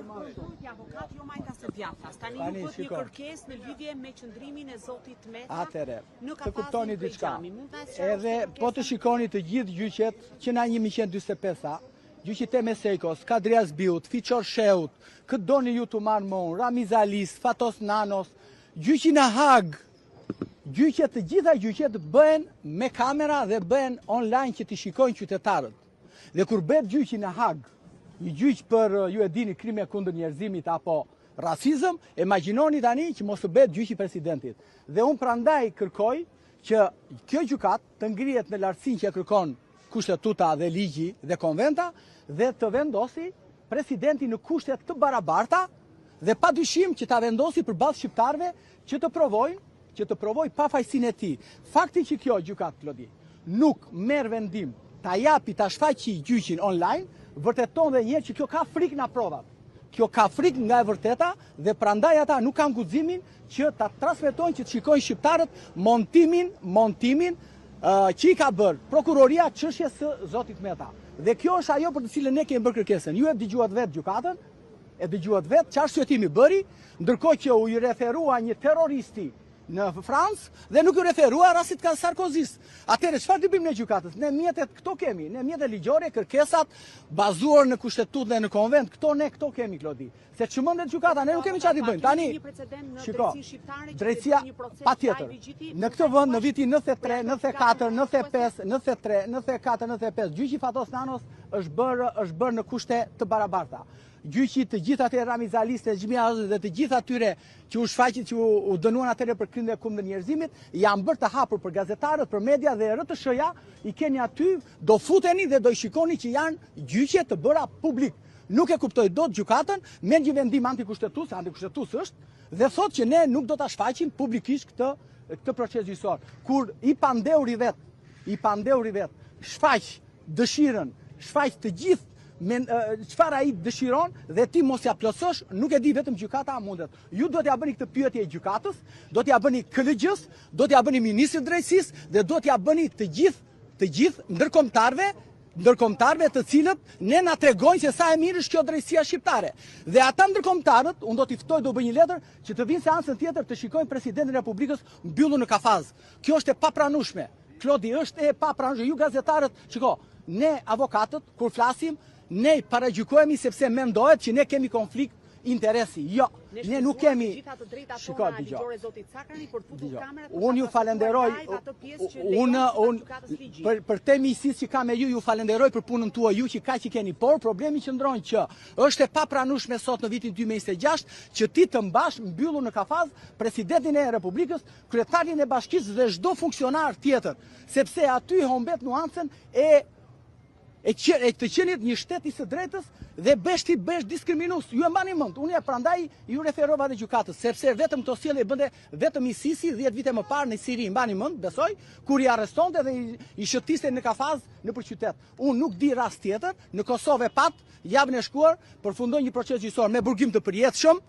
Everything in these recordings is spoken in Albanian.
Avokat jo majtas të djathtas. Tani ju bët një kërkesë në lidhje me qëndrimin e zotit Meta. Atëre, në të kuptoni diçka. Edhe Edhe po të shikoni të gjithë gjyqet që na 1145-a, gjyqit e Mesejkos, Kadrias Biut, Fiqor Sheut, këtë doni ju të marrë mon, Ramiz Alis, Fatos Nanos, gjyqin e Hag, gjyqet të gjitha gjyqet bëhen me kamera dhe bëhen online që të shikojnë qytetarët. Dhe kur bëhet gjyqin e Hag, një gjyq për, ju e dini, krime kundër njerëzimit apo rasizëm, imagjinoni tani që mos të bëhet gjyqi presidentit. Dhe unë prandaj kërkoj që kjo gjykat të ngrihet në lartësinë që kërkon kushtetuta dhe ligji dhe konventa dhe të vendosi presidenti në kushtet të barabarta dhe pa dyshim që ta vendosi përballë shqiptarëve që të provojnë pafajësinë e tij. Fakti që kjo gjykat, Klodi, nuk merr vendim ta japi ta shfaqi gjyqin online, vërteton dhe njerë që kjo ka frikë nga provat. Kjo ka frikë nga e vërteta dhe prandaj ata nuk kanë guximin që ta transmetojnë që të shikojnë shqiptarët montimin që i ka bërë prokuroria çështjes së zotit Meta. Dhe kjo është ajo për të cilën ne kemi bërë kërkesën. Ju e dëgjuat vetë gjykatën, e dëgjuat vetë çfarë shqetimi bëri, ndërkohë që u referua një terroristi në Francë dhe nuk ju referua rastit ka Sarkozis. Atëherë çfarë të bëjmë në gjykatës? Ne mjetet këto kemi, ne mjetet ligjore, kërkesat bazuar në kushtetutë dhe në konvent, këto kemi, Klodi. Se çmendet gjykata, ne nuk kemi çfarë të bëjmë. Tani, shiko, drejtësia patjetër. Në këtë vend në vitin 93, 94, 95, 93, 94, 95, gjyqi Fatos Nanos është bërë në kushte të barabarta. Gjyqi të gjitha atyre Ramiz Alis dhe Xhimia dhe të gjitha atyre që u shfaqit që u dënuan atyre për krime kundër njerëzimit, janë bërë të hapur për gazetarët, për media dhe RTS-ja, i keni aty, do futeni dhe do i shikoni që janë gjyqe të bëra publik. Nuk e kuptoj dot gjykatën me një vendim antikushtetues është, dhe thotë që ne nuk do ta shfaqim publikisht këtë proces gjyqësor. Kur i pandeuri vet, shfaq dëshirën, shfaq të gjithë çfarë ai dëshiron dhe ti mos ja plotësosh, nuk e di vetëm gjykata mundet. Ju do t'ja bëni këtë pyetje gjykatës, do t'ja bëni KLG-s, do t'ja bëni ministrit drejtësisë dhe do t'ja bëni të gjithë ndërkombëtarëve të cilët ne na tregojnë se sa e mirë është kjo drejtësia shqiptare. Dhe ata ndërkombëtarët, unë do t'i ftoj, do bëj një letër që të vinë seancën tjetër të shikojnë presidentin e Republikës mbyllur në kafaz. Kjo është e papranueshme. Klodi, është e papranueshme. Ju gazetarët, shiko, ne avokatët kur flasim ne paragjykohemi sepse mendohet që ne kemi konflikt interesi. Jo, ne nuk kemi. Shiko, unë ju falenderoj, për te miqësisë që kam me ju falenderoj për punën tuaj ju që kaq i keni, por problemi qëndron që është e papranueshme sot në vitin 2026 që ti të mbash mbyllur në kafaz presidentin e Republikës, kryetarin e bashkisë dhe çdo funksionar tjetër, sepse aty humbet nuancën e të qenit një shtet i së drejtës dhe besh diskriminues. Ju e mbani mend, unë prandaj ju referova te gjykatës, sepse vetëm këto sjellje bënte vetëm i Sisi 10 vite më parë në Siri, mbani mend, besoj, kur i arrestonte dhe i shëtiste në kafaz nëpër qytet. Unë nuk di rast tjetër, në Kosovë pat, javën e shkuar përfundoi një proces gjyqësor me burgim të përjetshëm,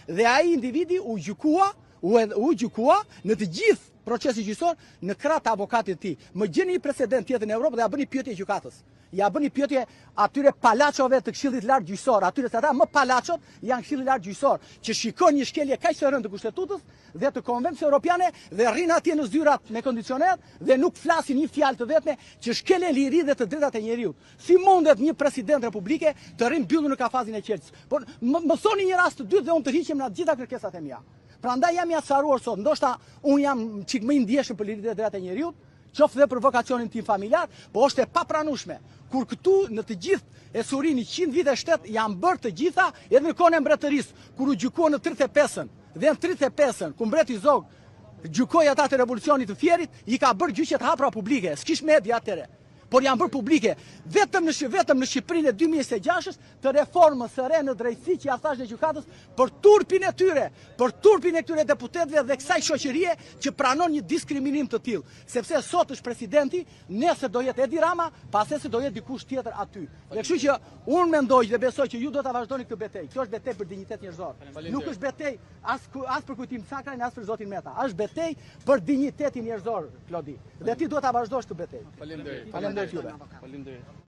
dhe ai individi u gjykua në të gjithë procesi gjyqësor në krah të avokatit të tij. Më gjeni një precedent tjetër në Europë dhe ja bëni pyetje gjykatës. Ja bëni pyetje atyre palaçove të Këshillit Lart Gjyqësor, atyre se ata më palaçot janë Këshilli Lart Gjyqësor, që shikojnë një shkelje kaq të rëndë të kushtetutës dhe të konvencijës europiane dhe rrin atje në zyrat me kondicioner dhe nuk flasin një fjalë të vetme që shkelje liri dhe të drejtat e njeriut. Si mundet një president republike të rrin mbyllur në kafazin e Qelçës? Por më thoni një rast të dytë dhe unë të hiqem nga të gjitha kërkesat e mia. Prandaj jam i acaruar sot, ndoshta unë jam çik më i ndjeshëm për liritë e drejtat e njeriut, qoftë dhe për vokacionin tim familjar, po është e papranueshme. Kur këtu në të gjithë e Surini 100 vite shtet janë bërë të gjitha edhe në kohën e mbretërisë, kur u gjykua në 35-ën, dhe në 35-ën, ku mbreti Zog gjykoi ata të revolucionit të Fierit, i ka bërë gjyqe të hapura publike, s'kish media atëre. Por janë bërë publike vetëm në Shqipërinë e 2026 të reformës së re në drejtësi që ja thash në gjykatës për turpin e këtyre deputetëve dhe kësaj shoqërie që pranon një diskriminim të tillë. Sepse sot është presidenti, nesër do jetë Edi Rama, pastaj do jetë dikush tjetër aty. Dhe kështu që unë mendoj dhe besoj që ju do ta vazhdoni këtë betejë. Kjo është betejë për dinjitet njerëzor. Nuk është betejë as për kujtim Sakrajin, as për zotin Meta. Është betejë për dinjitetin njerëzor, Klodi. Dhe ti duhet ta vazhdosh këtë betejë. Faleminderit. Faleminderit juve.